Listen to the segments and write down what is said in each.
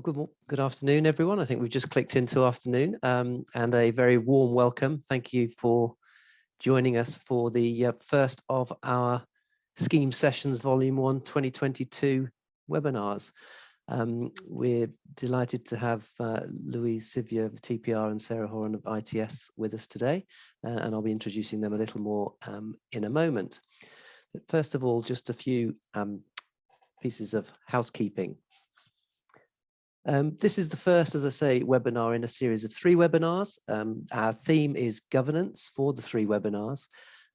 Good afternoon, everyone. I think we've just clicked into afternoon, and a very warm welcome. Thank you for joining us for the first of our Scheme Sessions Volume 1 2022 webinars. We're delighted to have Louise Sivia of TPR and Sarah Horan of ITS with us today, and I'll be introducing them a little more in a moment. But first of all, just a few pieces of housekeeping. This is the first, as I say, webinar in a series of 3 webinars. Our theme is governance for the 3 webinars.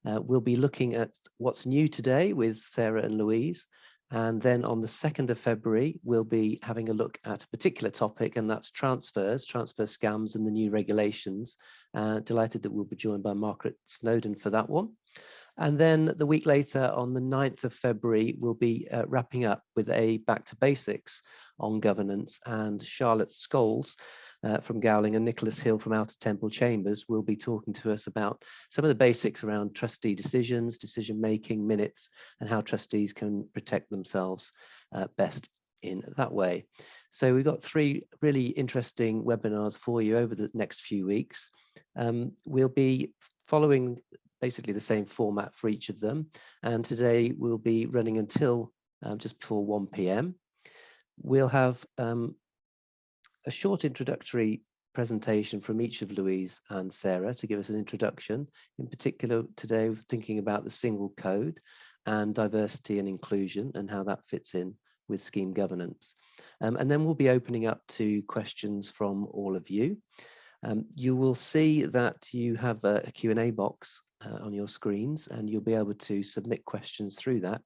We'll be looking at what's new today with Sarah and Louise. And then on the 2nd of February, we'll be having a look at a particular topic, and that's transfer scams and the new regulations. Delighted that we'll be joined by Margaret Snowden for that one. And then the week later, on the 9th of February, we'll be wrapping up with a back to basics on governance, and Charlotte Scholes from Gowling and Nicholas Hill from Outer Temple Chambers will be talking to us about some of the basics around trustee decisions, decision making, minutes, and how trustees can protect themselves best in that way. So we've got 3 really interesting webinars for you over the next few weeks. We'll be following basically the same format for each of them, and today we'll be running until just before 1 p.m. We'll have a short introductory presentation from each of Louise and Sarah to give us an introduction. In particular, today we're thinking about the single code and diversity and inclusion and how that fits in with scheme governance. And then we'll be opening up to questions from all of you. You will see that you have a Q&A box on your screens, and you'll be able to submit questions through that.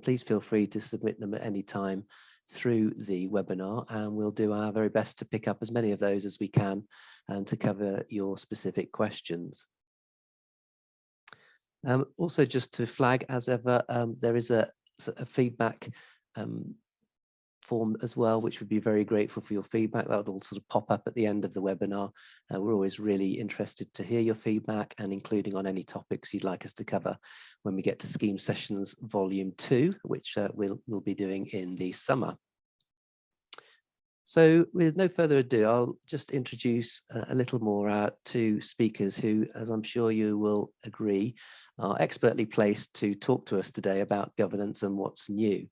Please feel free to submit them at any time through the webinar, and we'll do our very best to pick up as many of those as we can and to cover your specific questions. Also, just to flag, as ever, there is a feedback form as well, which would be very grateful for your feedback. That will sort of pop up at the end of the webinar. We're always really interested to hear your feedback, and including on any topics you'd like us to cover when we get to Scheme Sessions Volume 2, which we'll be doing in the summer. So with no further ado, I'll just introduce a little more our 2 speakers who, as I'm sure you will agree, are expertly placed to talk to us today about governance and what's new.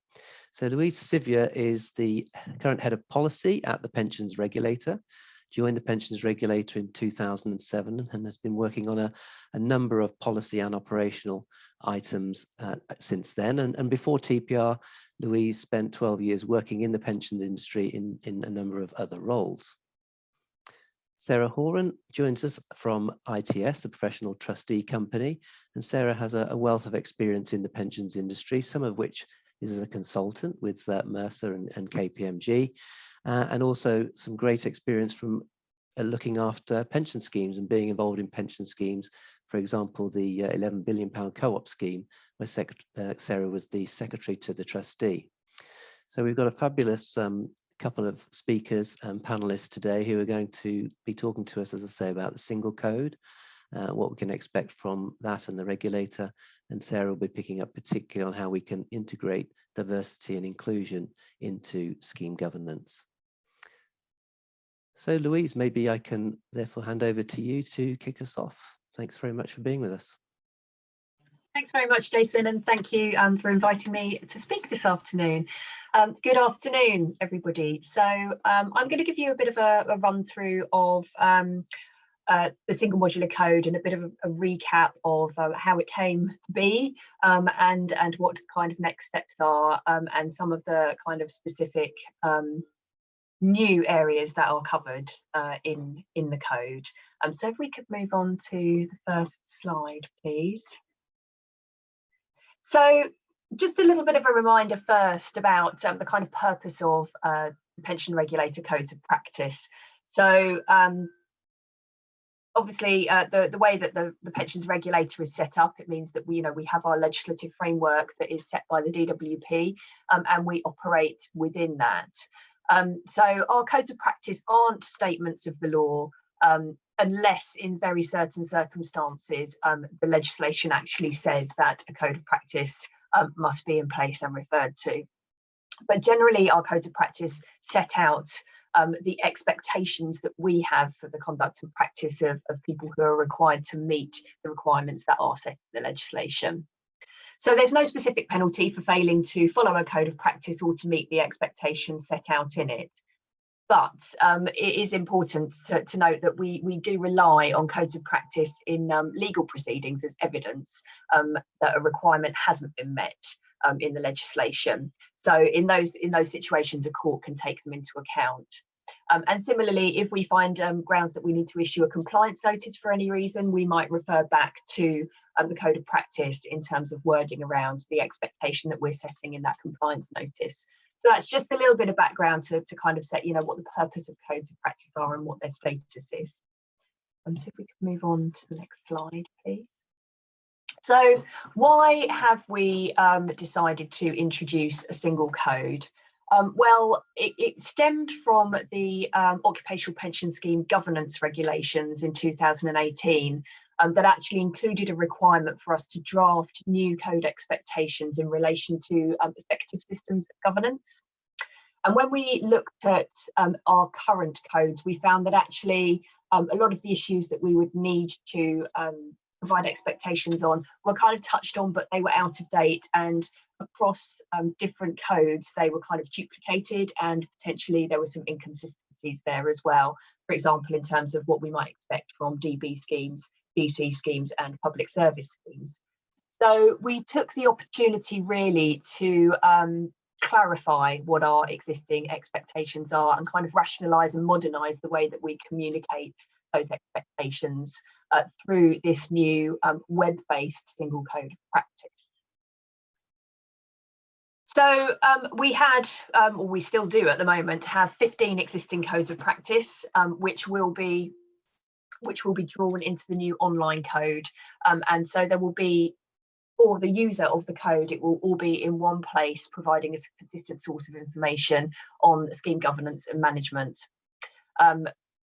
So Louise Sivia is the current head of policy at the Pensions Regulator, joined the Pensions Regulator in 2007 and has been working on a number of policy and operational items since then. And before TPR, Louise spent 12 years working in the pensions industry in a number of other roles. Sarah Horan joins us from ITS, the professional trustee company, and Sarah has a wealth of experience in the pensions industry, some of which is as a consultant with Mercer and KPMG, and also some great experience from looking after pension schemes and being involved in pension schemes. For example, the £11 billion co-op scheme, where Sarah was the secretary to the trustee. So we've got a fabulous couple of speakers and panelists today who are going to be talking to us, as I say, about the single code, what we can expect from that and the regulator, and Sarah will be picking up particularly on how we can integrate diversity and inclusion into scheme governance. So Louise, maybe I can therefore hand over to you to kick us off. Thanks very much for being with us. Thanks very much, Jason, and thank you for inviting me to speak this afternoon. Good afternoon, everybody. So I'm going to give you a bit of a run through of the single modular code and a bit of a recap of how it came to be, and what the kind of next steps are, and some of the kind of specific new areas that are covered in the code. So if we could move on to the first slide, please. So just a little bit of a reminder first about the kind of purpose of the Pension Regulator Codes of Practice. So obviously, the way that the Pensions Regulator is set up, it means that we have our legislative framework that is set by the DWP, and we operate within that. So our codes of practice aren't statements of the law, unless in very certain circumstances the legislation actually says that a code of practice must be in place and referred to. But generally, our codes of practice set out the expectations that we have for the conduct and practice of people who are required to meet the requirements that are set in the legislation. So there's no specific penalty for failing to follow a code of practice or to meet the expectations set out in it. But it is important to note that we do rely on codes of practice in legal proceedings as evidence that a requirement hasn't been met in the legislation. So in those situations, a court can take them into account. And similarly, if we find grounds that we need to issue a compliance notice for any reason, we might refer back to the code of practice in terms of wording around the expectation that we're setting in that compliance notice. So that's just a little bit of background to kind of set, what the purpose of codes of practice are and what their status is. So if we could move on to the next slide, please. So why have we decided to introduce a single code? Well, it stemmed from the Occupational Pension Scheme Governance Regulations in 2018 that actually included a requirement for us to draft new code expectations in relation to effective systems of governance. And when we looked at our current codes, we found that actually a lot of the issues that we would need to provide expectations on were kind of touched on, but they were out of date, and across different codes they were kind of duplicated, and potentially there were some inconsistencies there as well, for example in terms of what we might expect from DB schemes, DC schemes and public service schemes. So we took the opportunity really to clarify what our existing expectations are and kind of rationalise and modernise the way that we communicate those expectations through this new web-based single code of practice. So we had, or we still do at the moment, have 15 existing codes of practice, which will be drawn into the new online code. And so there will be, for the user of the code, it will all be in one place, providing a consistent source of information on scheme governance and management.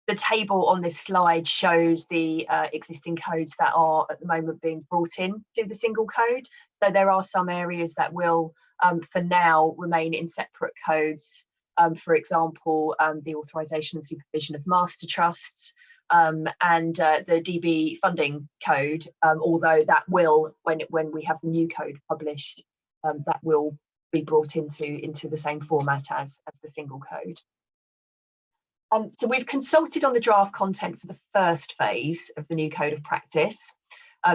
The table on this slide shows the existing codes that are at the moment being brought in to the single code. So there are some areas that will, for now, remain in separate codes. For example, the authorisation and supervision of master trusts, and the DB funding code, although that will, when we have the new code published, that will be brought into the same format as the single code. So we've consulted on the draft content for the first phase of the new code of practice.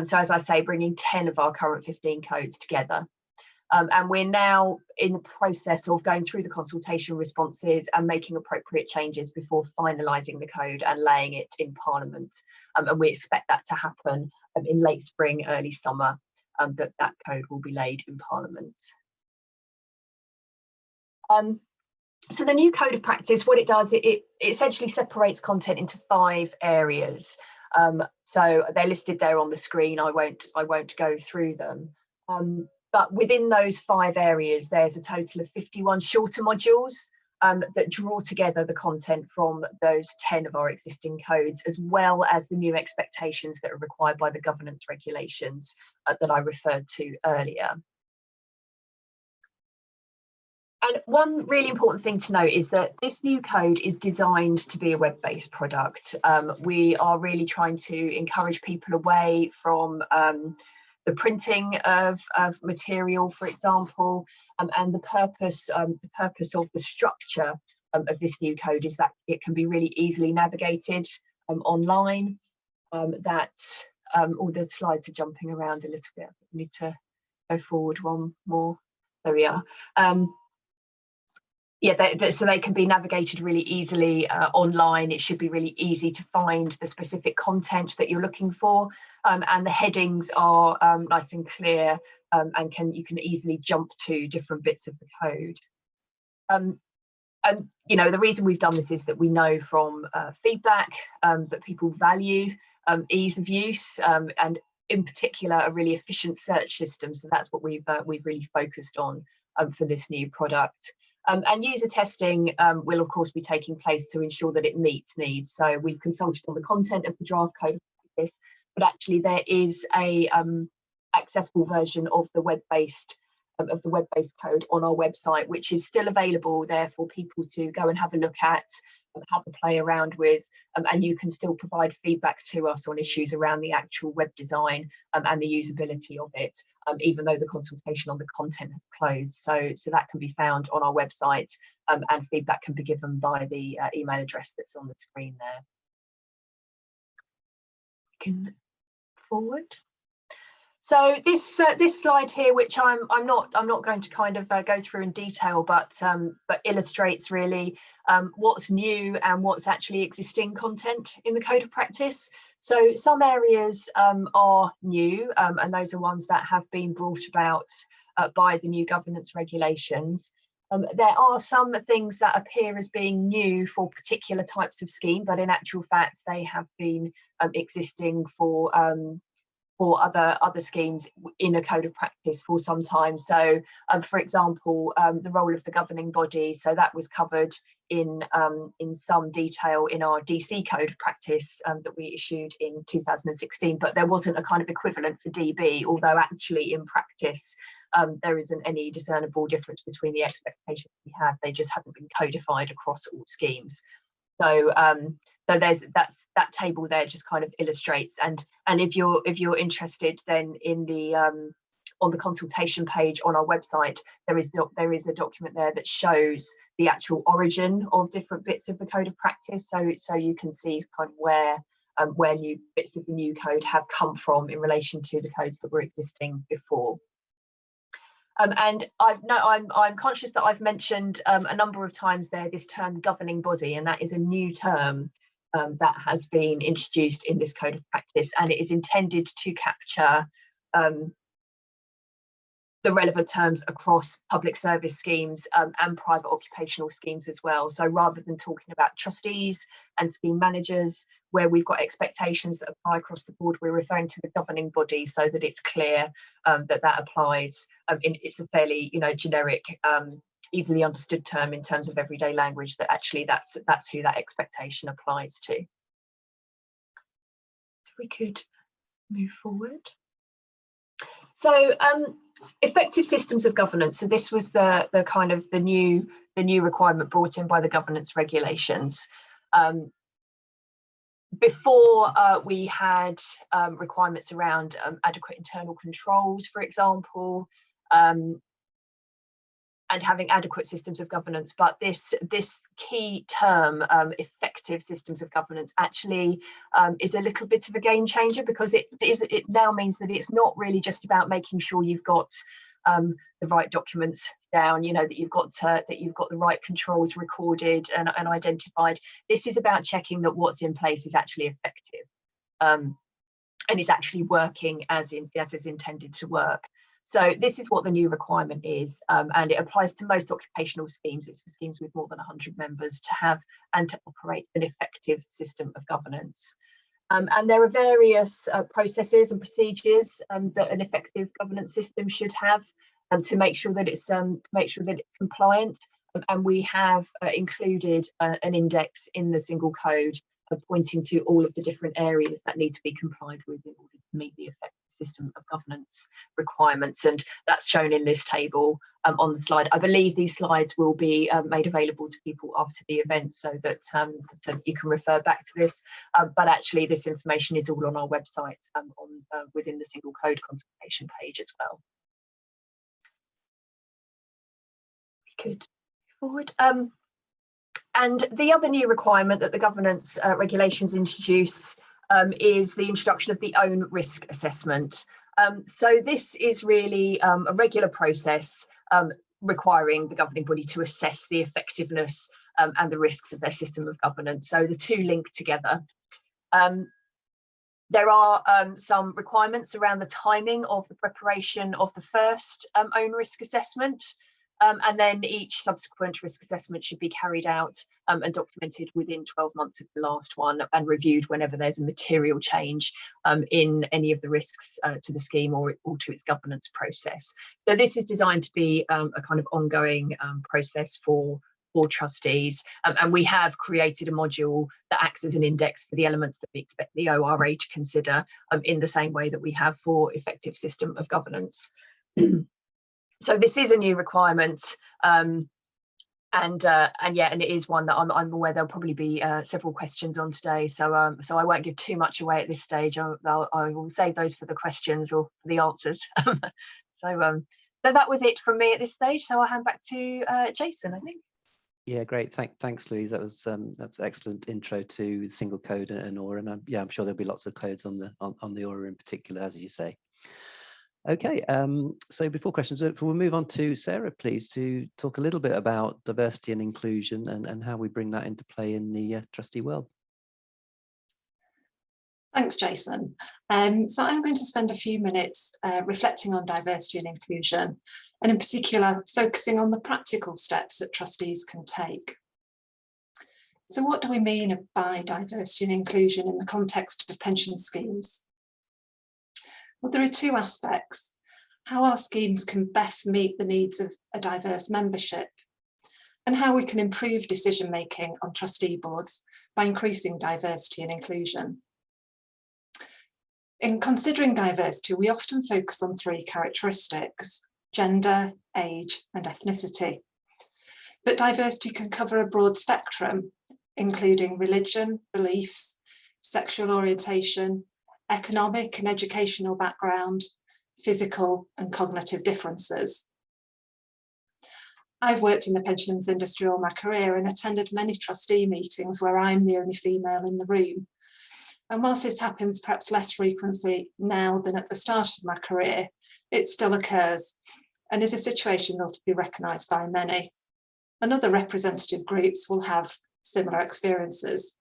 So as I say, bringing 10 of our current 15 codes together. And we're now in the process of going through the consultation responses and making appropriate changes before finalising the code and laying it in Parliament. And we expect that to happen in late spring, early summer, that code will be laid in Parliament. So the new code of practice, what it does, it essentially separates content into 5 areas. So they're listed there on the screen. I won't go through them. But within those 5 areas, there's a total of 51 shorter modules that draw together the content from those 10 of our existing codes, as well as the new expectations that are required by the governance regulations that I referred to earlier. And one really important thing to note is that this new code is designed to be a web-based product. We are really trying to encourage people away from the printing of material, for example, and the purpose of the structure of this new code is that it can be really easily navigated online. All the slides are jumping around a little bit. We need to go forward one more. There we are. Yeah, so they can be navigated really easily online. It should be really easy to find the specific content that you're looking for, and the headings are nice and clear, and you can easily jump to different bits of the code. And the reason we've done this is that we know from feedback that people value ease of use, and in particular a really efficient search system. So that's what we've really focused on for this new product. And user testing will of course be taking place to ensure that it meets needs. So we've consulted on the content of the draft code of practice, but actually there is a accessible version of the web-based of the web-based code on our website, which is still available there for people to go and have a look at, have a play around with, and you can still provide feedback to us on issues around the actual web design and the usability of it, even though the consultation on the content has closed. So that can be found on our website, and feedback can be given by the email address that's on the screen there. We can forward. So this slide here, which I'm not going to kind of go through in detail, but illustrates really what's new and what's actually existing content in the Code of Practice. So some areas are new, and those are ones that have been brought about by the new governance regulations. There are some things that appear as being new for particular types of scheme, but in actual fact they have been existing for other schemes in a Code of Practice for some time. So for example, the role of the governing body, so that was covered in some detail in our DC Code of Practice that we issued in 2016, but there wasn't a kind of equivalent for DB, although actually in practice there isn't any discernible difference between the expectations we had. They just haven't been codified across all schemes. So so that table there just kind of illustrates, and if you're interested, then in the on the consultation page on our website there is a document there that shows the actual origin of different bits of the Code of Practice, so you can see kind of where new bits of the new code have come from in relation to the codes that were existing before. And I'm conscious that I've mentioned a number of times there this term governing body, and that is a new term that has been introduced in this Code of Practice, and it is intended to capture the relevant terms across public service schemes and private occupational schemes as well. So rather than talking about trustees and scheme managers, where we've got expectations that apply across the board, we're referring to the governing body so that it's clear that applies. It's a fairly generic, easily understood term in terms of everyday language, that actually that's who that expectation applies to. If we could move forward. So effective systems of governance. So this was the kind of the new requirement brought in by the governance regulations. Before we had requirements around adequate internal controls, for example, and having adequate systems of governance, but this key term, effective systems of governance, actually is a little bit of a game changer, because it now means that it's not really just about making sure you've got the right documents down, that you've got the right controls recorded and identified. This is about checking that what's in place is actually effective and is actually working as is intended to work. So this is what the new requirement is, and it applies to most occupational schemes. It's for schemes with more than 100 members to have and to operate an effective system of governance. And there are various processes and procedures that an effective governance system should have to make sure that it's compliant. And we have included an index in the single code pointing to all of the different areas that need to be complied with in order to meet the effective system of governance requirements, and that's shown in this table on the slide. I believe these slides will be made available to people after the event, so that so you can refer back to this, but actually this information is all on our website within the single code consultation page as well. We could move forward. And the other new requirement that the governance regulations introduce is the introduction of the own risk assessment. So this is really a regular process requiring the governing body to assess the effectiveness and the risks of their system of governance. So the two link together. There are some requirements around the timing of the preparation of the first own risk assessment. And then each subsequent risk assessment should be carried out and documented within 12 months of the last one, and reviewed whenever there's a material change in any of the risks to the scheme or to its governance process. So this is designed to be a kind of ongoing process for trustees, and we have created a module that acts as an index for the elements that we expect the ORA to consider in the same way that we have for effective system of governance. So this is a new requirement, and it is one that I'm aware there'll probably be several questions on today. So I won't give too much away at this stage. I will save those for the questions or for the answers. So that was it from me at this stage. So I'll hand back to Jason, I think. Yeah, great. Thanks, Louise. That was that's excellent intro to single code and ORA, and I'm sure there'll be lots of codes on the ORA in particular, as you say. Okay, so before questions, we'll move on to Sarah, please, to talk a little bit about diversity and inclusion and how we bring that into play in the trustee world. Thanks, Jason. So I'm going to spend a few minutes reflecting on diversity and inclusion, and in particular, focusing on the practical steps that trustees can take. So what do we mean by diversity and inclusion in the context of pension schemes? Well, there are two aspects: how our schemes can best meet the needs of a diverse membership, and how we can improve decision-making on trustee boards by increasing diversity and inclusion. In considering diversity, we often focus on three characteristics: gender, age, and ethnicity. But diversity can cover a broad spectrum, including religion, beliefs, sexual orientation, economic and educational background, physical and cognitive differences. I've worked in the pensions industry all my career and attended many trustee meetings where I'm the only female in the room. And whilst this happens perhaps less frequently now than at the start of my career, it still occurs and is a situation that will be recognised by many. And other representative groups will have similar experiences.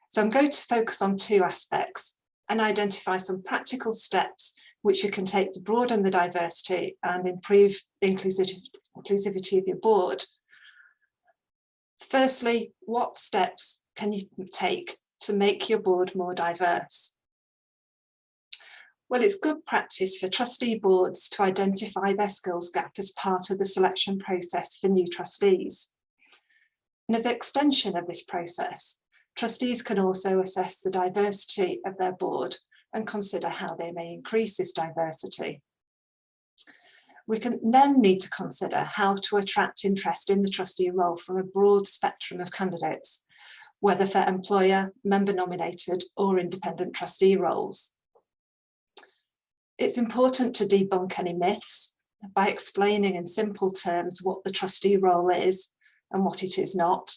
So I'm going to focus on two aspects and identify some practical steps which you can take to broaden the diversity and improve the inclusivity of your board. Firstly, what steps can you take to make your board more diverse? Well, it's good practice for trustee boards to identify their skills gap as part of the selection process for new trustees. And as an extension of this process, trustees can also assess the diversity of their board and consider how they may increase this diversity. We can then need to consider how to attract interest in the trustee role from a broad spectrum of candidates, whether for employer, member nominated or independent trustee roles. It's important to debunk any myths by explaining in simple terms what the trustee role is and what it is not.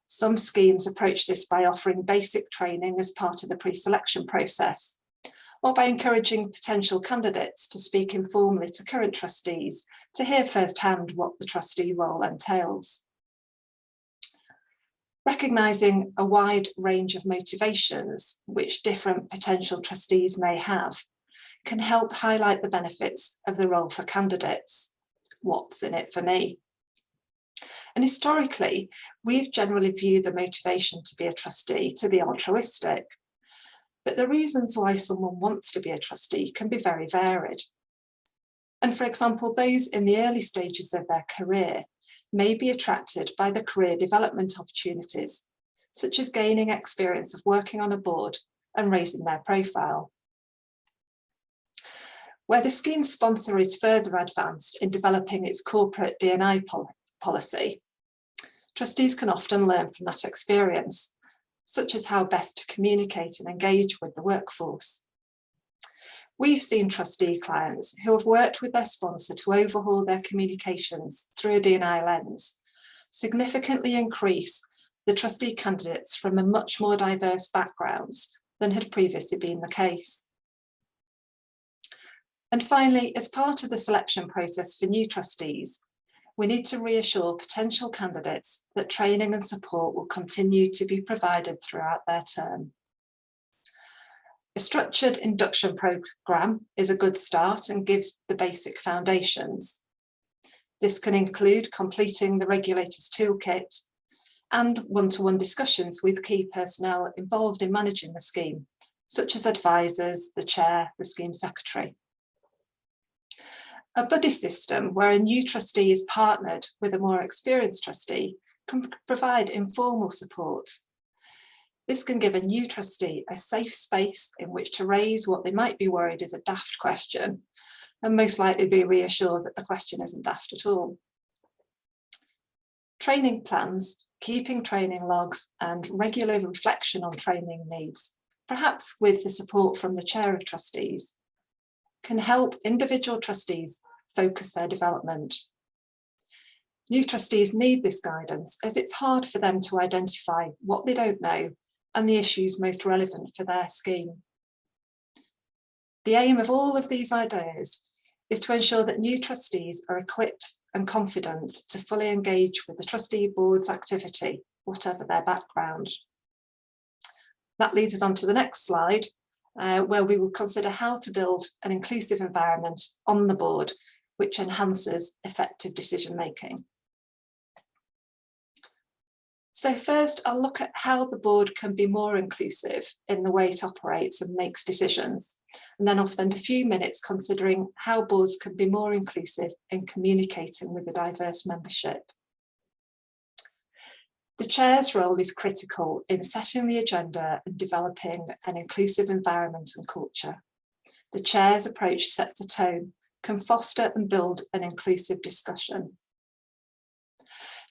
Some schemes approach this by offering basic training as part of the pre-selection process, or by encouraging potential candidates to speak informally to current trustees to hear firsthand what the trustee role entails. Recognising a wide range of motivations which different potential trustees may have can help highlight the benefits of the role for candidates. What's in it for me? And historically, we've generally viewed the motivation to be a trustee to be altruistic, but the reasons why someone wants to be a trustee can be very varied. And for example, those in the early stages of their career may be attracted by the career development opportunities, such as gaining experience of working on a board and raising their profile. Where the scheme sponsor is further advanced in developing its corporate D&I policy, trustees can often learn from that experience, such as how best to communicate and engage with the workforce. We've seen trustee clients who have worked with their sponsor to overhaul their communications through a D&I lens, significantly increase the trustee candidates from a much more diverse backgrounds than had previously been the case. And finally, as part of the selection process for new trustees, we need to reassure potential candidates that training and support will continue to be provided throughout their term. A structured induction programme is a good start and gives the basic foundations. This can include completing the regulator's toolkit and one-to-one discussions with key personnel involved in managing the scheme, such as advisors, the chair, the scheme secretary. A buddy system where a new trustee is partnered with a more experienced trustee can provide informal support. This can give a new trustee a safe space in which to raise what they might be worried is a daft question, and most likely be reassured that the question isn't daft at all. Training plans, keeping training logs, and regular reflection on training needs, perhaps with the support from the Chair of Trustees, can help individual trustees focus their development. New trustees need this guidance as it's hard for them to identify what they don't know and the issues most relevant for their scheme. The aim of all of these ideas is to ensure that new trustees are equipped and confident to fully engage with the trustee board's activity, whatever their background. That leads us on to the next slide, where we will consider how to build an inclusive environment on the board which enhances effective decision making. So first, I'll look at how the board can be more inclusive in the way it operates and makes decisions. And then I'll spend a few minutes considering how boards can be more inclusive in communicating with a diverse membership. The chair's role is critical in setting the agenda and developing an inclusive environment and culture. The chair's approach sets the tone, can foster and build an inclusive discussion.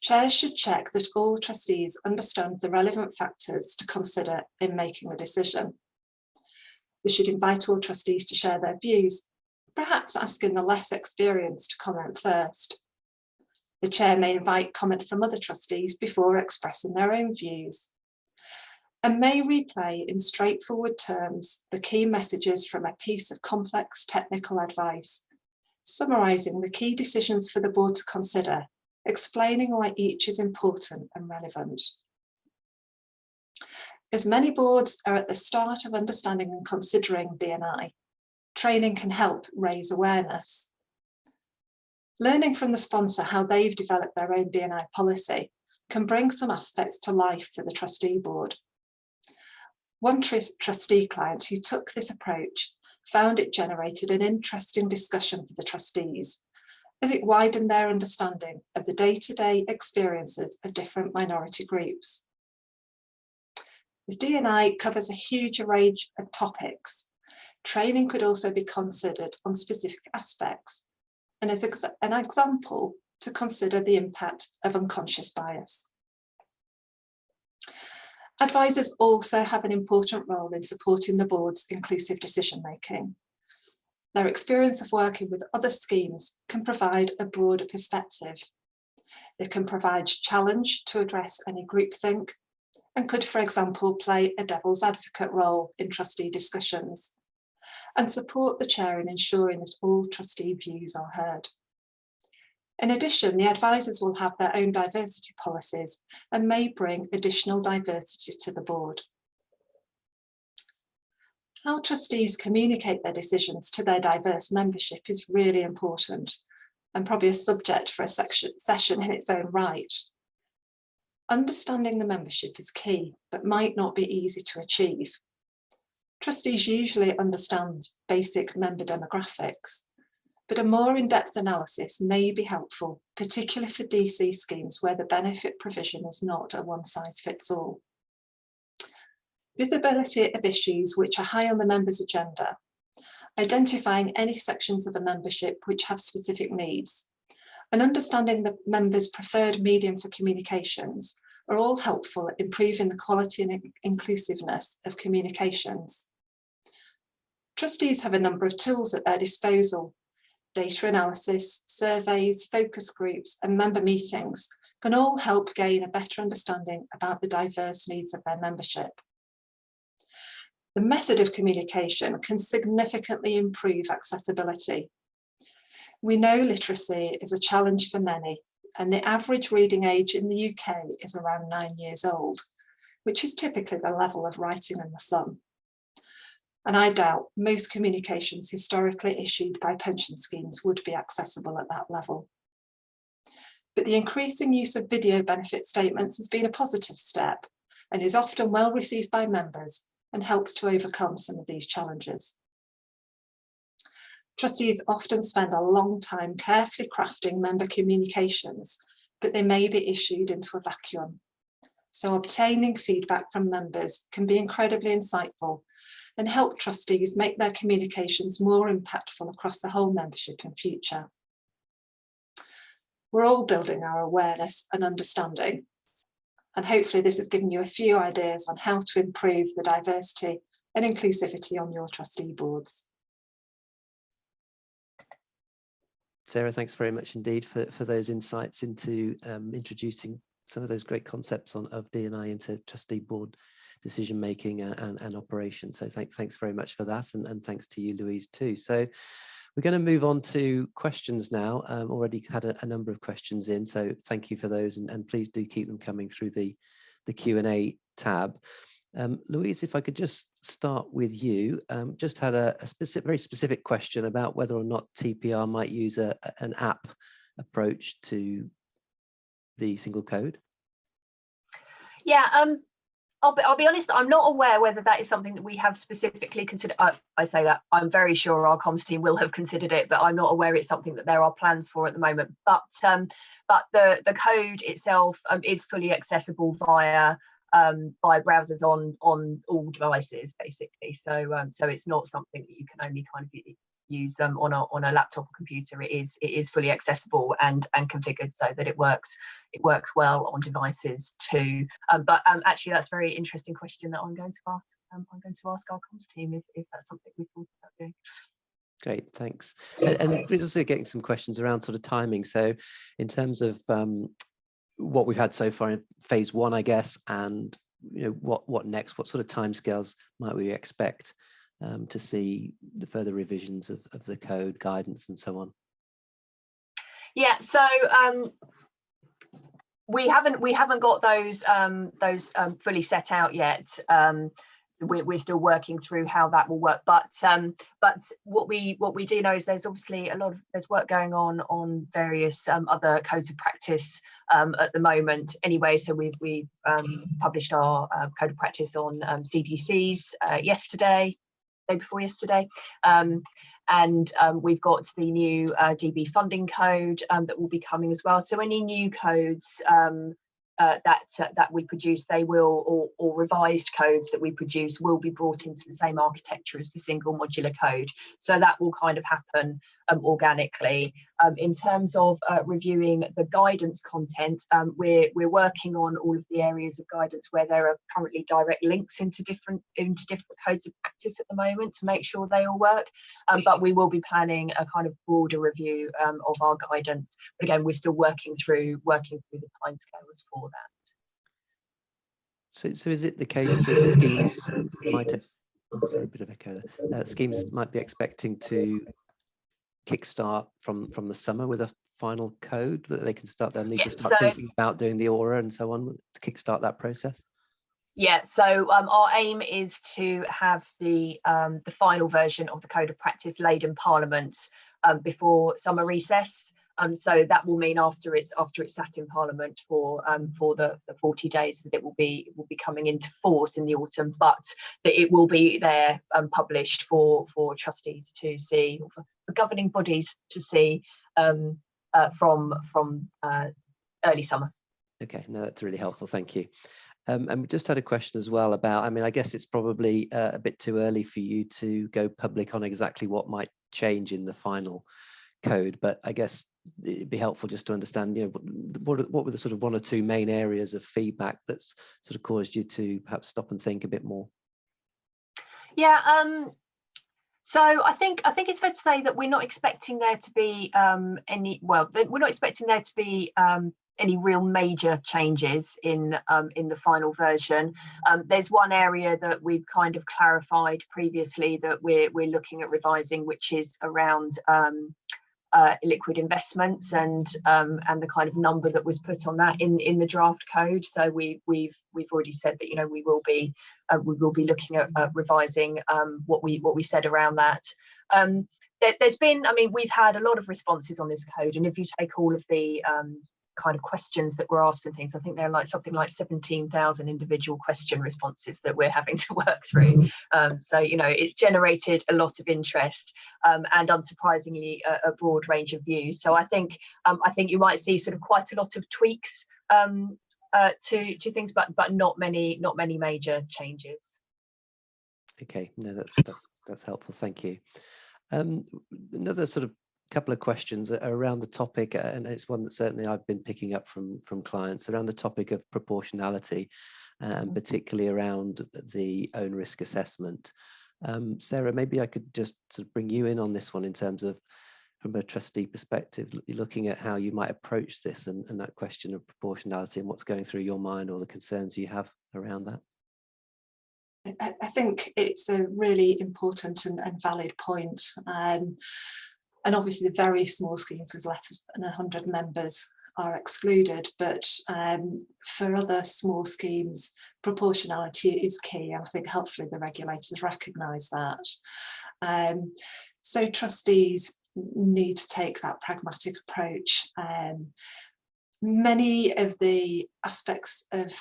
Chairs should check that all trustees understand the relevant factors to consider in making a decision. They should invite all trustees to share their views, perhaps asking the less experienced to comment first. The chair may invite comment from other trustees before expressing their own views, and may replay in straightforward terms the key messages from a piece of complex technical advice, summarising the key decisions for the board to consider, explaining why each is important and relevant. As many boards are at the start of understanding and considering D&I, training can help raise awareness. Learning from the sponsor how they've developed their own D&I policy can bring some aspects to life for the trustee board. One trustee client who took this approach found it generated an interesting discussion for the trustees, as it widened their understanding of the day-to-day experiences of different minority groups. As D&I covers a huge array of topics, training could also be considered on specific aspects, and as an example, to consider the impact of unconscious bias. Advisors also have an important role in supporting the board's inclusive decision-making. Their experience of working with other schemes can provide a broader perspective. They can provide challenge to address any groupthink and could, for example, play a devil's advocate role in trustee discussions and support the chair in ensuring that all trustee views are heard. In addition, the advisors will have their own diversity policies and may bring additional diversity to the board. How trustees communicate their decisions to their diverse membership is really important and probably a subject for a session in its own right. Understanding the membership is key, but might not be easy to achieve. Trustees usually understand basic member demographics, but a more in-depth analysis may be helpful, particularly for DC schemes where the benefit provision is not a one-size-fits-all. Visibility of issues which are high on the members' agenda, identifying any sections of a membership which have specific needs, and understanding the members' preferred medium for communications are all helpful at improving the quality and inclusiveness of communications. Trustees have a number of tools at their disposal. Data analysis, surveys, focus groups, and member meetings can all help gain a better understanding about the diverse needs of their membership. The method of communication can significantly improve accessibility. We know literacy is a challenge for many, and the average reading age in the UK is around 9 years old, which is typically the level of writing in the sun. And I doubt most communications historically issued by pension schemes would be accessible at that level. But the increasing use of video benefit statements has been a positive step and is often well received by members and helps to overcome some of these challenges. Trustees often spend a long time carefully crafting member communications, but they may be issued into a vacuum. So obtaining feedback from members can be incredibly insightful and help trustees make their communications more impactful across the whole membership in future. We're all building our awareness and understanding, and hopefully this has given you a few ideas on how to improve the diversity and inclusivity on your trustee boards. Sarah, thanks very much indeed for those insights into introducing some of those great concepts of D&I into trustee board decision making and operation. So thanks very much for that, and thanks to you, Louise, too. So we're going to move on to questions now. Already had a number of questions in, so thank you for those, and please do keep them coming through the Q&A tab. Louise, if I could just start with you, just had a very specific question about whether or not TPR might use an app approach to the single code. Yeah, I'll be honest, I'm not aware whether that is something that we have specifically considered. I say that, I'm very sure our comms team will have considered it, but I'm not aware it's something that there are plans for at the moment. But the code itself is fully accessible via browsers on all devices, basically. So it's not something that you can only kind of use on a laptop or computer. It is fully accessible and configured so that it works well on devices too. But actually, that's a very interesting question that I'm going to ask. I'm going to ask our comms team if that's something we thought about doing. Great, thanks. And we're also getting some questions around sort of timing. So in terms of what we've had so far in phase one, I guess, and what next? What sort of timescales might we expect to see the further revisions of the code, guidance, and so on? Yeah, so we haven't got those fully set out yet. We're still working through how that will work, but what we do know is there's obviously there's work going on various other codes of practice at the moment anyway. So we published our code of practice on CDCs yesterday, day before yesterday, and we've got the new DB funding code that will be coming as well. So any new codes that we produce, they will, or revised codes that we produce, will be brought into the same architecture as the single modular code. So that will kind of happen organically. In terms of reviewing the guidance content, we're working on all of the areas of guidance where there are currently direct links into different codes of practice at the moment to make sure they all work. But we will be planning a kind of broader review of our guidance. But again, we're still working through the timescales for that. So is it the case that schemes might sorry, a bit of echo there. Schemes might be expecting to kickstart from the summer with a final code that they can start? They'll need to start thinking about doing the aura and so on to kickstart that process. Yeah, so our aim is to have the final version of the code of practice laid in Parliament before summer recess. So that will mean after it's sat in Parliament for the 40 days that it will be coming into force in the autumn, but that it will be there published for trustees to see, or for governing bodies to see from early summer. Okay, no, that's really helpful, thank you. And we just had a question as well about, I mean, I guess it's probably a bit too early for you to go public on exactly what might change in the final code, but I guess it'd be helpful just to understand, what were the sort of one or two main areas of feedback that's sort of caused you to perhaps stop and think a bit more? Yeah, so I think it's fair to say that we're not expecting there to be any real major changes in the final version. There's one area that we've kind of clarified previously that we're looking at revising, which is around illiquid investments and the kind of number that was put on that in the draft code. So we've already said that we will be looking at revising what we said around that. There's been, I mean, we've had a lot of responses on this code, and if you take all of the kind of questions that were asked and things, I think they're like something like 17,000 individual question responses that we're having to work through. So it's generated a lot of interest and unsurprisingly a broad range of views. So I think you might see sort of quite a lot of tweaks to things, but not many major changes. Okay, no, that's helpful. Thank you. Another sort of couple of questions around the topic, and it's one that certainly I've been picking up from clients around the topic of proportionality, and particularly around the own risk assessment. Sarah, maybe I could just sort of bring you in on this one in terms of, from a trustee perspective, looking at how you might approach this and that question of proportionality and what's going through your mind or the concerns you have around that. I think it's a really important and valid point. And obviously the very small schemes with less than 100 members are excluded, but for other small schemes, proportionality is key, and I think hopefully the regulators recognise that. So trustees need to take that pragmatic approach. Many of the aspects of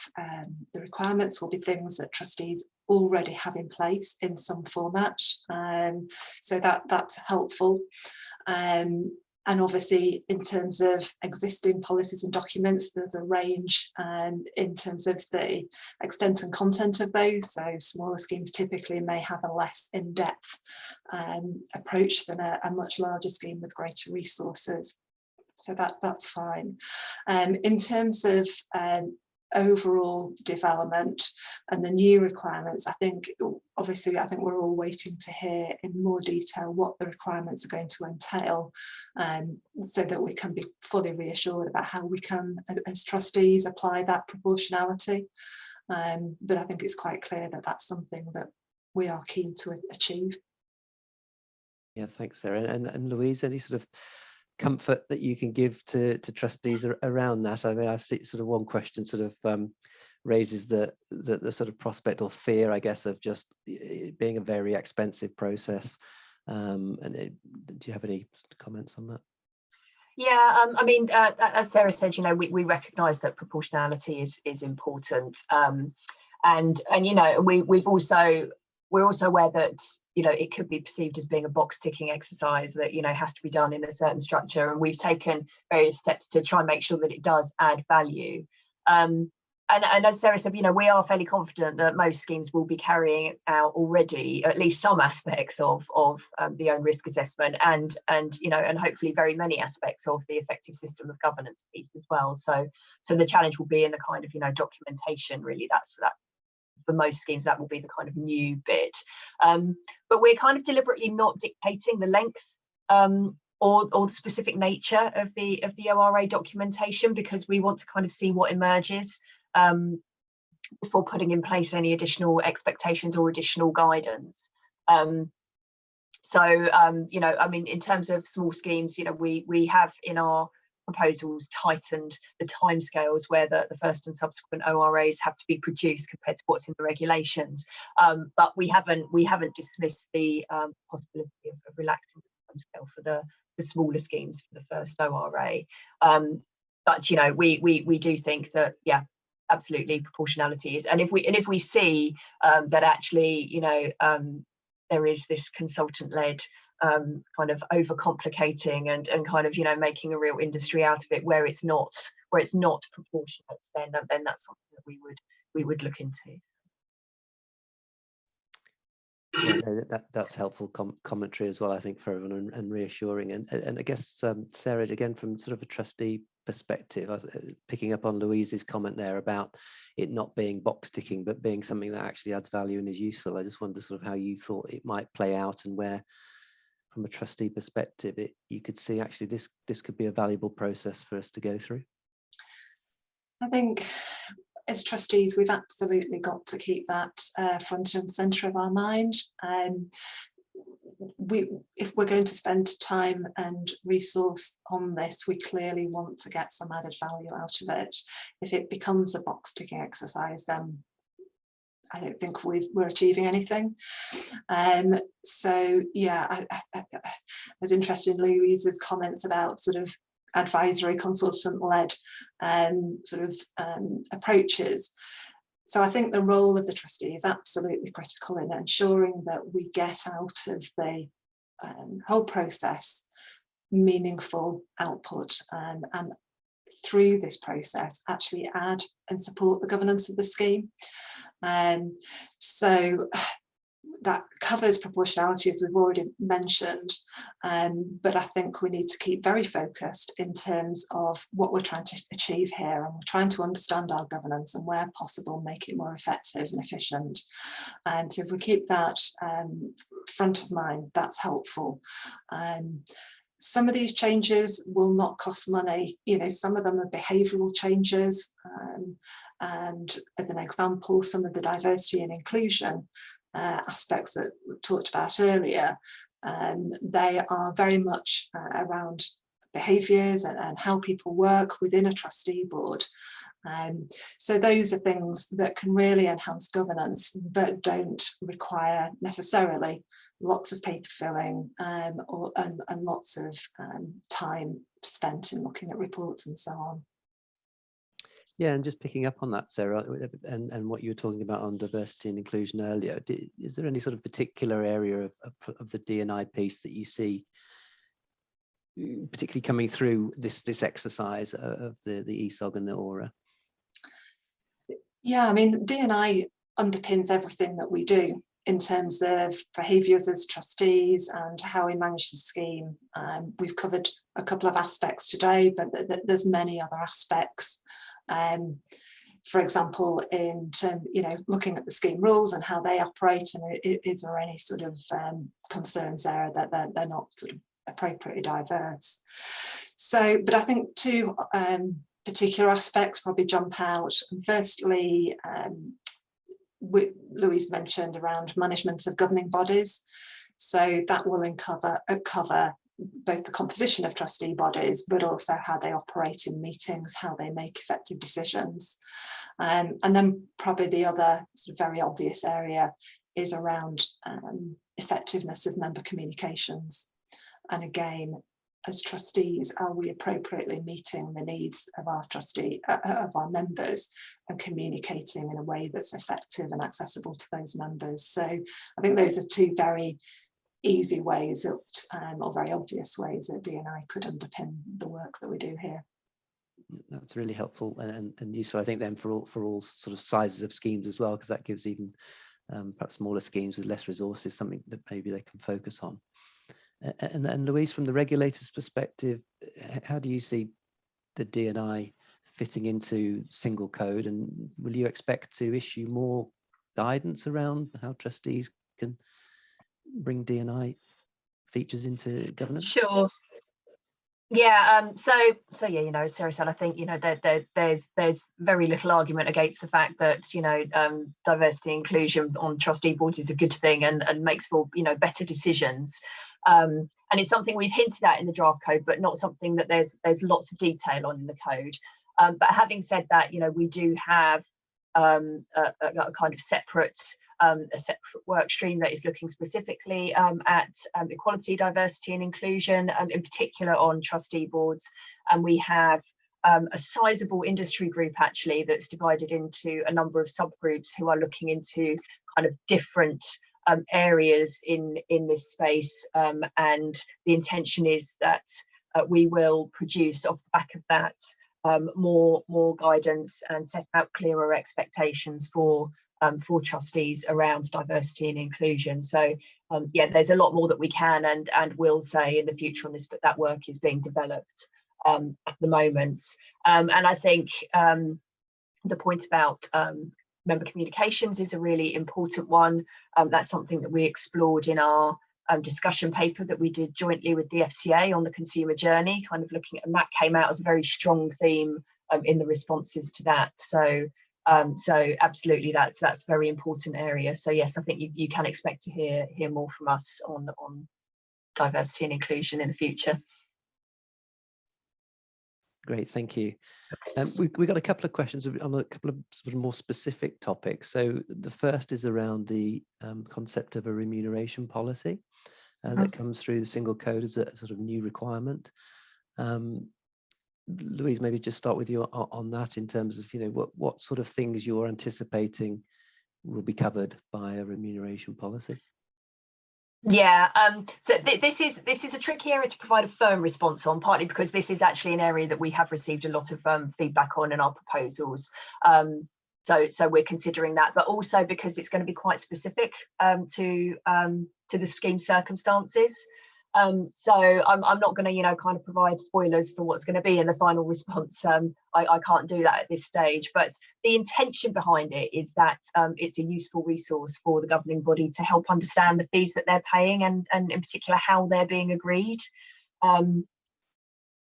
the requirements will be things that trustees already have in place in some format, so that's helpful. And obviously in terms of existing policies and documents, there's a range in terms of the extent and content of those. So smaller schemes typically may have a less in-depth approach than a much larger scheme with greater resources. So that's fine. In terms of overall development and the new requirements, I think we're all waiting to hear in more detail what the requirements are going to entail, so that we can be fully reassured about how we can, as trustees, apply that proportionality. But I think it's quite clear that that's something that we are keen to achieve. Yeah, thanks, Sarah. And Louise, any sort of comfort that you can give to trustees around that? I mean, I've seen sort of one question sort of raises the sort of prospect or fear, I guess, of just it being a very expensive process. Do you have any comments on that? Yeah, I mean, as Sarah said, you know, we recognise that proportionality is important, and you know, we're also aware that, you know, it could be perceived as being a box ticking exercise that, you know, has to be done in a certain structure, and we've taken various steps to try and make sure that it does add value. And as Sarah said, you know, we are fairly confident that most schemes will be carrying out already at least some aspects of the own risk assessment, and you know, and hopefully very many aspects of the effective system of governance piece as well. So the challenge will be in the kind of, you know, documentation. Really, that's for most schemes, that will be the kind of new bit. But we're kind of deliberately not dictating the length or the specific nature of the ORA documentation, because we want to kind of see what emerges before putting in place any additional expectations or additional guidance. So you know, I mean, in terms of small schemes, you know, we have in our proposals tightened the timescales where the first and subsequent ORAs have to be produced compared to what's in the regulations. But we haven't dismissed the possibility of relaxing the timescale for the smaller schemes for the first ORA. But you know, we do think that, yeah, absolutely, proportionality is, and if we see that actually, you know, there is this consultant-led kind of overcomplicating and kind of, you know, making a real industry out of it where it's not proportionate, then that's something that we would look into. Yeah, no, that's helpful commentary as well, I think, for everyone, and reassuring. And I guess, Sarah, again, from sort of a trustee perspective, picking up on Louise's comment there about it not being box ticking, but being something that actually adds value and is useful. I just wonder sort of how you thought it might play out, and where, from a trustee perspective, you could see actually this could be a valuable process for us to go through. I think as trustees, we've absolutely got to keep that front and centre of our mind. If we're going to spend time and resource on this, we clearly want to get some added value out of it. If it becomes a box ticking exercise, then I don't think we're achieving anything. So yeah, I was interested in Louise's comments about sort of advisory, consultant-led sort of approaches. So I think the role of the trustee is absolutely critical in ensuring that we get out of the whole process meaningful output, and through this process actually add and support the governance of the scheme. So that covers proportionality, as we've already mentioned, but I think we need to keep very focused in terms of what we're trying to achieve here, and we're trying to understand our governance and, where possible, make it more effective and efficient. And if we keep that front of mind, that's helpful. Some of these changes will not cost money. You know, some of them are behavioural changes, and as an example, some of the diversity and inclusion aspects that we talked about earlier, they are very much around behaviours and how people work within a trustee board. So those are things that can really enhance governance, but don't require necessarily lots of paper filling and lots of time spent in looking at reports and so on. Yeah, and just picking up on that, Sarah, and what you were talking about on diversity and inclusion earlier, is there any sort of particular area of the D&I piece that you see particularly coming through this exercise of the ESOG and the ORA? Yeah, I mean, D&I underpins everything that we do in terms of behaviours as trustees and how we manage the scheme. We've covered a couple of aspects today, but there's many other aspects. For example, in terms, looking at the scheme rules and how they operate, and is there any sort of concerns there that they're not sort of appropriately diverse? So, but I think two particular aspects probably jump out. And firstly, Louise mentioned around management of governing bodies. So that will cover both the composition of trustee bodies, but also how they operate in meetings, how they make effective decisions. And then probably the other sort of very obvious area is around effectiveness of member communications. And again, as trustees, are we appropriately meeting the needs of our members and communicating in a way that's effective and accessible to those members? So I think those are two very easy ways that, or very obvious ways that D&I could underpin the work that we do here. That's really helpful and useful, I think, then for all sort of sizes of schemes as well, because that gives even perhaps smaller schemes with less resources something that maybe they can focus on. And Louise, from the regulator's perspective, how do you see the D&I fitting into single code, and will you expect to issue more guidance around how trustees can bring D&I features into governance? Sure. Yeah. So yeah, as Sarah said, I think there's very little argument against the fact that diversity and inclusion on trustee boards is a good thing and makes for better decisions. And it's something we've hinted at in the draft code, but not something that there's lots of detail on in the code. But having said that, we do have a kind of separate work stream that is looking specifically at equality, diversity and inclusion, in particular on trustee boards. And we have a sizable industry group actually that's divided into a number of subgroups who are looking into kind of different areas in this space, and the intention is that we will produce off the back of that more guidance and set out clearer expectations for trustees around diversity and inclusion. So yeah, there's a lot more that we can and will say in the future on this, but that work is being developed at the moment. And I think the point about member communications is a really important one. That's something that we explored in our discussion paper that we did jointly with the FCA on the consumer journey, kind of looking at, and that came out as a very strong theme in the responses to that. So absolutely, that's a very important area. So yes, I think you can expect to hear more from us on diversity and inclusion in the future. Great, thank you. We've got a couple of questions on a couple of sort of more specific topics. So the first is around the concept of a remuneration policy that comes through the single code as a sort of new requirement. Louise, maybe just start with you on that in terms of what sort of things you're anticipating will be covered by a remuneration policy. Yeah, so this is a tricky area to provide a firm response on, partly because this is actually an area that we have received a lot of feedback on in our proposals. So we're considering that, but also because it's going to be quite specific to the scheme circumstances. So I'm not going to, kind of provide spoilers for what's going to be in the final response. I can't do that at this stage, but the intention behind it is that it's a useful resource for the governing body to help understand the fees that they're paying and in particular how they're being agreed.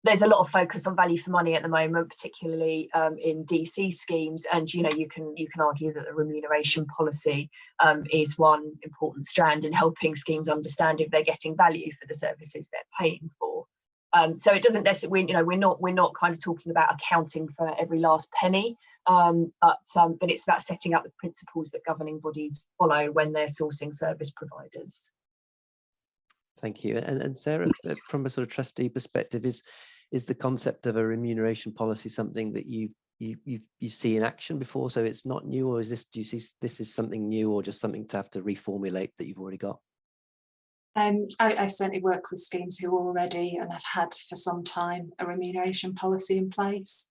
There's a lot of focus on value for money at the moment, particularly in DC schemes, and you can argue that the remuneration policy is one important strand in helping schemes understand if they're getting value for the services they're paying for. So it doesn't necessarily, we're not kind of talking about accounting for every last penny, but it's about setting up the principles that governing bodies follow when they're sourcing service providers. Thank you. And Sarah, from a sort of trustee perspective, is the concept of a remuneration policy something that you see in action before? So it's not new, or do you see this is something new, or just something to have to reformulate that you've already got? I certainly work with schemes who already and have had for some time a remuneration policy in place.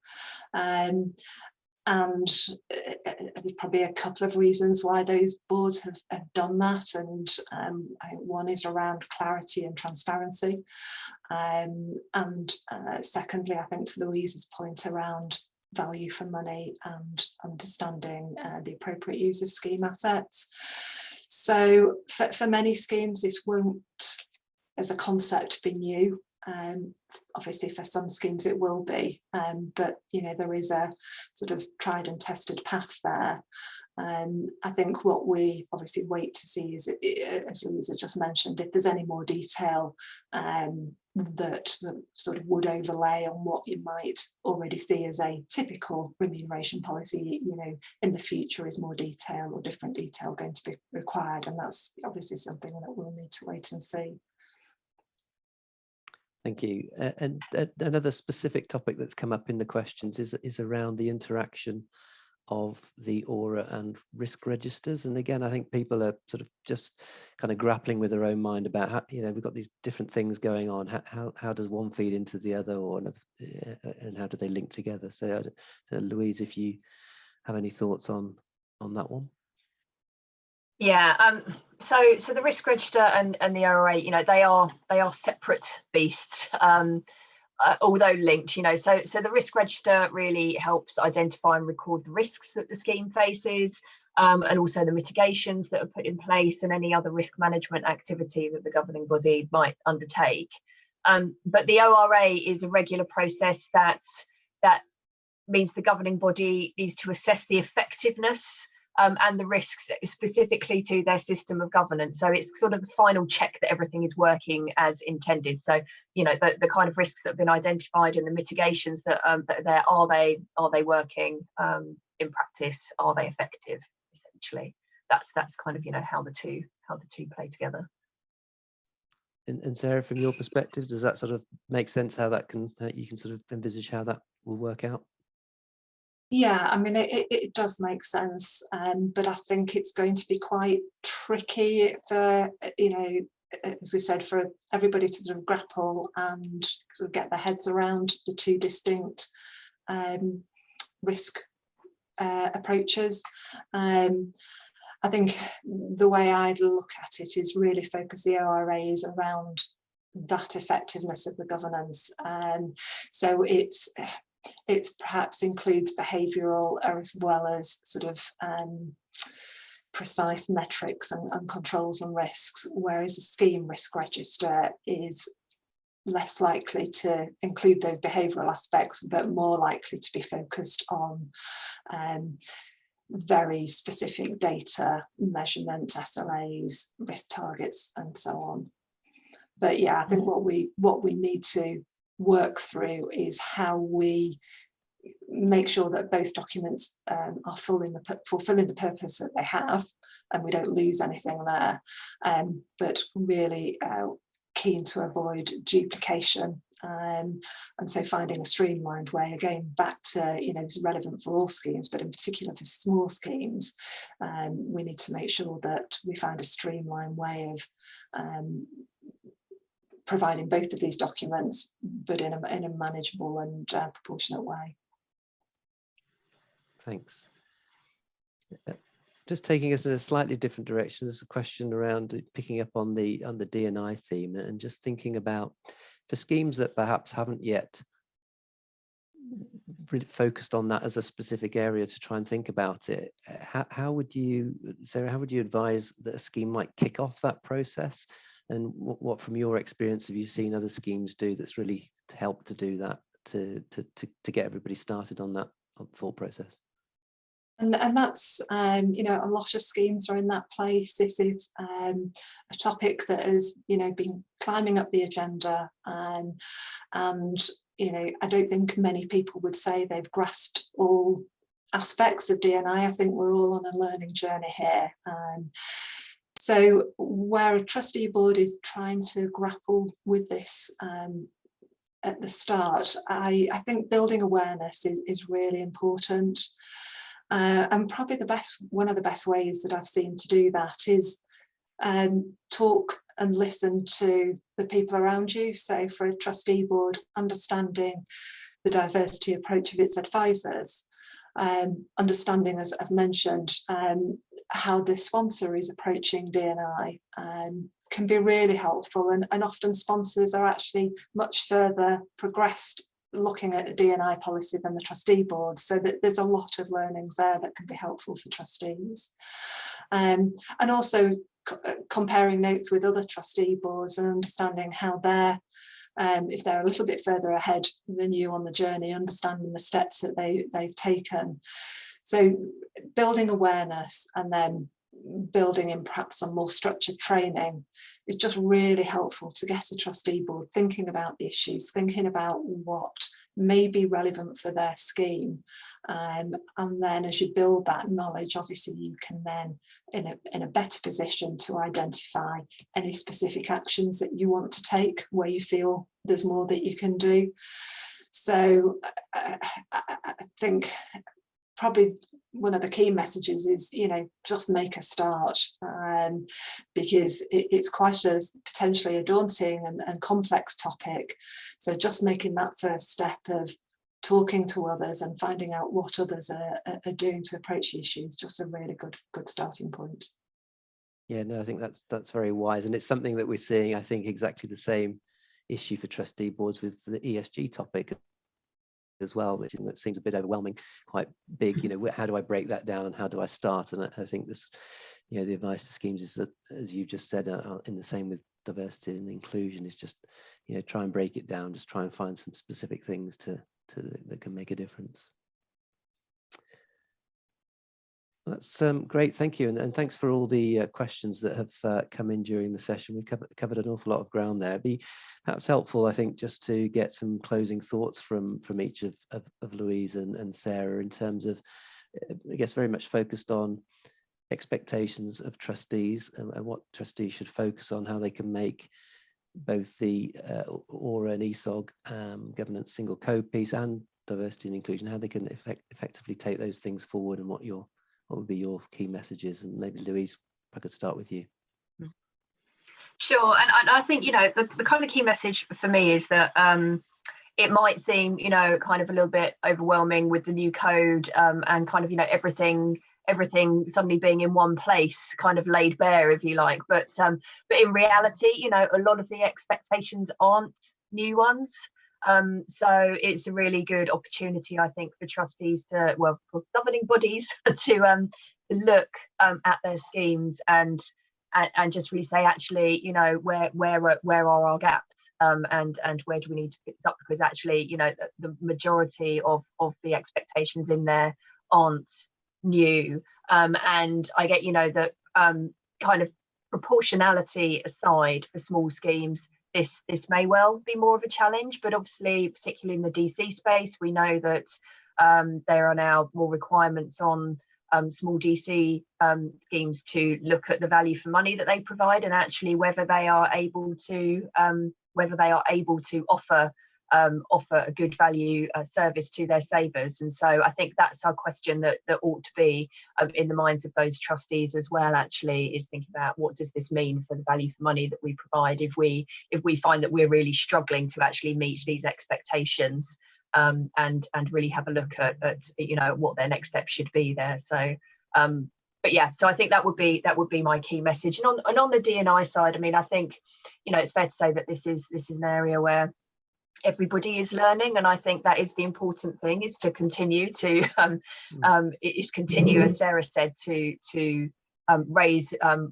And there's probably a couple of reasons why those boards have done that, and I think one is around clarity and transparency, and secondly, I think to Louise's point around value for money and understanding the appropriate use of scheme assets. So for many schemes this won't as a concept be new. Obviously for some schemes it will be, but there is a sort of tried and tested path there. I think what we obviously wait to see is, as Louise has just mentioned, if there's any more detail that sort of would overlay on what you might already see as a typical remuneration policy, in the future, is more detail or different detail going to be required, and that's obviously something that we'll need to wait and see. Thank you. And another specific topic that's come up in the questions is around the interaction of the ORA and risk registers. And again, I think people are sort of just kind of grappling with their own mind about how, we've got these different things going on. How does one feed into the other, or another, and how do they link together? So Louise, if you have any thoughts on that one. Yeah, so the risk register and the ORA, they are separate beasts, although linked. So the risk register really helps identify and record the risks that the scheme faces, and also the mitigations that are put in place and any other risk management activity that the governing body might undertake. But the ORA is a regular process that means the governing body needs to assess the effectiveness and the risks specifically to their system of governance. So it's sort of the final check that everything is working as intended. So, the kind of risks that have been identified and the mitigations that are there, are they working in practice? Are they effective? Essentially, that's kind of how the two play together. And Sarah, from your perspective, does that sort of make sense? How that you can sort of envisage how that will work out? Yeah, I mean, it does make sense, but I think it's going to be quite tricky for, as we said, for everybody to sort of grapple and sort of get their heads around the two distinct risk approaches. I think the way I'd look at it is really focus the ORAs around that effectiveness of the governance. So it's perhaps includes behavioural as well as sort of precise metrics and controls and risks, whereas a scheme risk register is less likely to include those behavioural aspects, but more likely to be focused on very specific data, measurement, SLAs, risk targets, and so on. But yeah, I think what we need to work through is how we make sure that both documents are fulfilling the purpose that they have, and we don't lose anything there, but really keen to avoid duplication, and so finding a streamlined way, again back to it's relevant for all schemes, but in particular for small schemes, we need to make sure that we find a streamlined way of providing both of these documents, but in a manageable and proportionate way. Thanks. Just taking us in a slightly different direction, there's a question around picking up on the D&I theme, and just thinking about for schemes that perhaps haven't yet really focused on that as a specific area to try and think about it. How would you, Sarah, how would you advise that a scheme might kick off that process? And what from your experience have you seen other schemes do that's really to help to do that, to get everybody started on that thought process? And that's, you know, a lot of schemes are in that place. This is a topic that has, you know, been climbing up the agenda, and, you know, I don't think many people would say they've grasped all aspects of D&I. I think we're all on a learning journey here. So where a trustee board is trying to grapple with this at the start, I think building awareness is really important. And probably one of the best ways that I've seen to do that is talk and listen to the people around you. So for a trustee board, understanding the diversity approach of its advisors, understanding, as I've mentioned, how the sponsor is approaching D&I can be really helpful, and often sponsors are actually much further progressed looking at a D&I policy than the trustee board, so that there's a lot of learnings there that can be helpful for trustees. And also comparing notes with other trustee boards and understanding how they're, if they're a little bit further ahead than you on the journey, understanding the steps that they've taken. So building awareness and then building in perhaps some more structured training is just really helpful to get a trustee board thinking about the issues, thinking about what may be relevant for their scheme, and then as you build that knowledge, obviously you can then in a better position to identify any specific actions that you want to take where you feel there's more that you can do. So I think probably one of the key messages is, you know, just make a start, because it's quite potentially a daunting and complex topic. So just making that first step of talking to others and finding out what others are doing to approach the issue is just a really good starting point. Yeah, no, I think that's very wise, and it's something that we're seeing, I think, exactly the same issue for trustee boards with the ESG topic as well, which that seems a bit overwhelming, quite big. You know, how do I break that down and how do I start? And I think this, you know, the advice to schemes is that, as you just said, in the same with diversity and inclusion, is just, you know, try and break it down, just try and find some specific things that can make a difference. That's great, thank you, and thanks for all the questions that have come in during the session. We covered an awful lot of ground there. It'd be perhaps helpful, I think, just to get some closing thoughts from each of Louise and Sarah in terms of, I guess, very much focused on expectations of trustees and what trustees should focus on, how they can make both the ORA and ESOG governance single code piece and diversity and inclusion, how they can effectively take those things forward, and what would be your key messages. And maybe Louise, if I could start with you. Sure, and I think, you know, the kind of key message for me is that it might seem, you know, kind of a little bit overwhelming with the new code and kind of, you know, everything suddenly being in one place, kind of laid bare, if you like. But in reality, you know, a lot of the expectations aren't new ones. So it's a really good opportunity, I think, for trustees to, well, for governing bodies to look at their schemes and just really say, actually, you know, where are our gaps, and where do we need to fix up? Because actually, you know, the majority of the expectations in there aren't new, and I get, you know, that kind of proportionality aside for small schemes, this may well be more of a challenge, but obviously, particularly in the DC space, we know that there are now more requirements on small DC schemes to look at the value for money that they provide, and actually whether they are able to offer a good value service to their savers. And so I think that's our question that ought to be in the minds of those trustees as well, actually, is thinking about, what does this mean for the value for money that we provide if we find that we're really struggling to actually meet these expectations, and really have a look at you know, what their next step should be there. So But yeah, so I think that would be my key message. And on the D&I side, I mean, I think, you know, it's fair to say that this is an area where everybody is learning, and I think that is the important thing, is to continue to continue, as Sarah said, to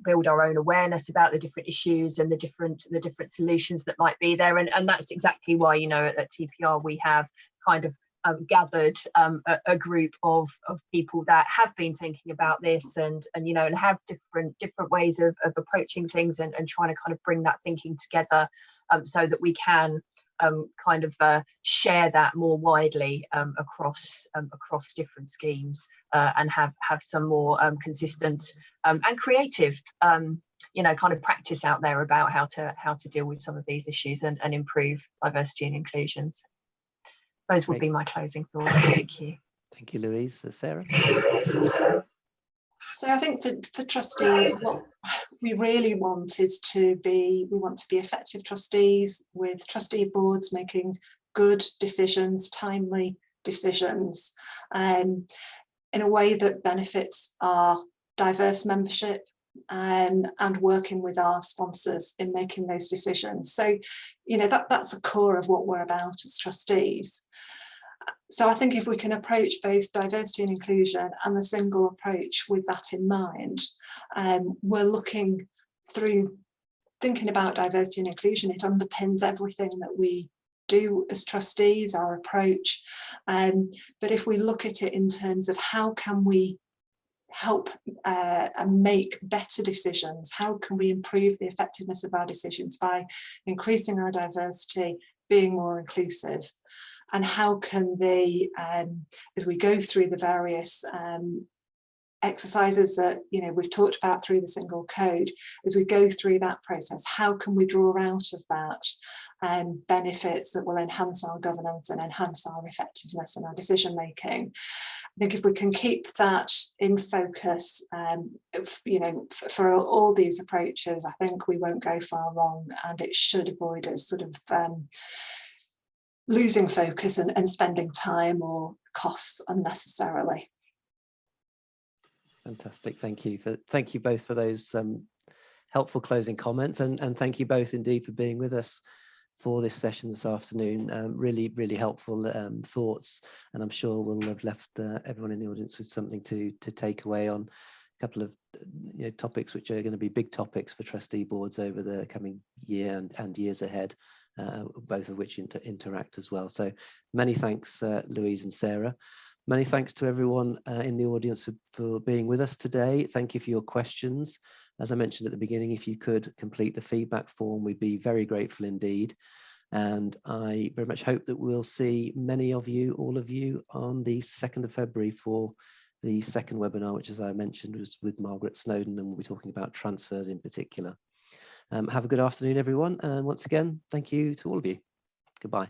build our own awareness about the different issues and the different solutions that might be there, and that's exactly why, you know, at TPR we have kind of gathered a group of people that have been thinking about this, and you know, and have different ways of approaching things, and trying to kind of bring that thinking together, so that we can kind of share that more widely across different schemes, and have some more consistent and creative you know, kind of practice out there about how to deal with some of these issues and improve diversity and inclusions. Those would be my closing thoughts. Thank you. Thank you, Louise. Sarah? So I think for trustees, what we really want is we want to be effective trustees, with trustee boards making good decisions, timely decisions, in a way that benefits our diverse membership, and working with our sponsors in making those decisions. So, you know, that's the core of what we're about as trustees. So I think if we can approach both diversity and inclusion and the single approach with that in mind, we're looking through thinking about diversity and inclusion. It underpins everything that we do as trustees, our approach. But if we look at it in terms of how can we help and make better decisions, how can we improve the effectiveness of our decisions by increasing our diversity, being more inclusive, and how can they, as we go through the various exercises that, you know, we've talked about through the single code, as we go through that process, how can we draw out of that benefits that will enhance our governance and enhance our effectiveness and our decision making. I think if we can keep that in focus, you know, for all these approaches, I think we won't go far wrong, and it should avoid us sort of losing focus and spending time or costs unnecessarily. Fantastic. Thank you both for those helpful closing comments, and thank you both indeed for being with us for this session this afternoon. Really helpful thoughts, and I'm sure we'll have left everyone in the audience with something to take away on a couple of topics which are going to be big topics for trustee boards over the coming year and years ahead, both of which interact as well. So many thanks, Louise and Sarah. Many thanks to everyone in the audience for being with us today. Thank you for your questions. As I mentioned at the beginning, if you could complete the feedback form, we'd be very grateful indeed. And I very much hope that we'll see many of you, all of you, on the 2nd of February for the second webinar, which, as I mentioned, was with Margaret Snowden, and we'll be talking about transfers in particular. Have a good afternoon, everyone. And once again, thank you to all of you. Goodbye.